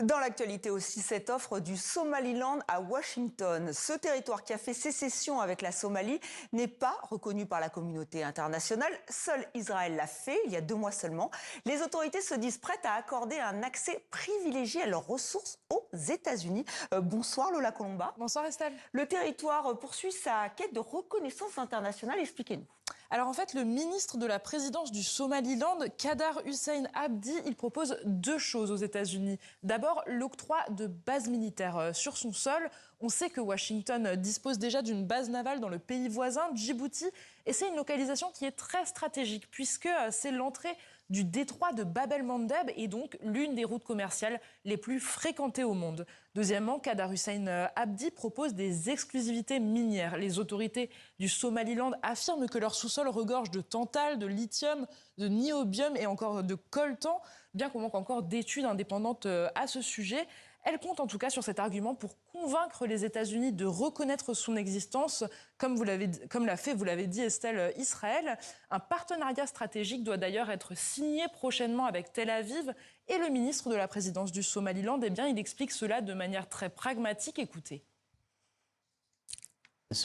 Dans l'actualité aussi, cette offre du Somaliland à Washington. Ce territoire qui a fait sécession avec la Somalie n'est pas reconnu par la communauté internationale. Seul Israël l'a fait, il y a 2 mois seulement. Les autorités se disent prêtes à accorder un accès privilégié à leurs ressources aux États-Unis. Bonsoir Lola Colomba. Bonsoir Estelle. Le territoire poursuit sa quête de reconnaissance internationale. Expliquez-nous. Alors en fait, le ministre de la présidence du Somaliland, Kadar Hussein Abdi, il propose 2 choses aux États-Unis. D'abord, l'octroi de bases militaires sur son sol. On sait que Washington dispose déjà d'une base navale dans le pays voisin, Djibouti, et c'est une localisation qui est très stratégique puisque c'est l'entrée du détroit de Bab el-Mandeb et donc l'une des routes commerciales les plus fréquentées au monde. Deuxièmement, Kadar Hussein Abdi propose des exclusivités minières. Les autorités du Somaliland affirment que leur sous-sol regorge de tantale, de lithium, de niobium et encore de coltan, bien qu'on manque encore d'études indépendantes à ce sujet. Elle compte en tout cas sur cet argument pour convaincre les États-Unis de reconnaître son existence, comme l'a fait, vous l'avez dit Estelle, Israël. Un partenariat stratégique doit d'ailleurs être signé prochainement avec Tel Aviv. Et le ministre de la présidence du Somaliland, eh bien, il explique cela de manière très pragmatique. Écoutez. Le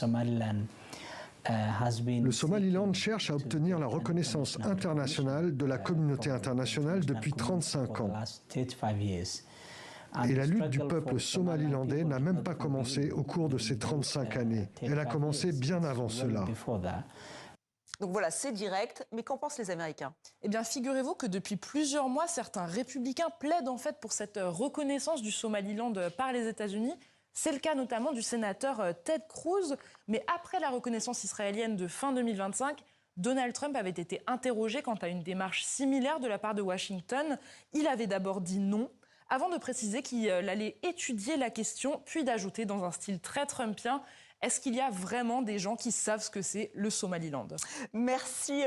Somaliland cherche à obtenir la reconnaissance internationale de la communauté internationale depuis 35 ans. Et la lutte du peuple somalilandais n'a même pas commencé au cours de ces 35 années. Elle a commencé bien avant cela. Donc voilà, c'est direct, mais qu'en pensent les Américains? Eh bien, figurez-vous que depuis plusieurs mois, certains républicains plaident en fait pour cette reconnaissance du Somaliland par les États-Unis. C'est le cas notamment du sénateur Ted Cruz. Mais après la reconnaissance israélienne de fin 2025, Donald Trump avait été interrogé quant à une démarche similaire de la part de Washington. Il avait d'abord dit non, avant de préciser qu'il allait étudier la question, puis d'ajouter dans un style très trumpien: est-ce qu'il y a vraiment des gens qui savent ce que c'est le Somaliland? Merci.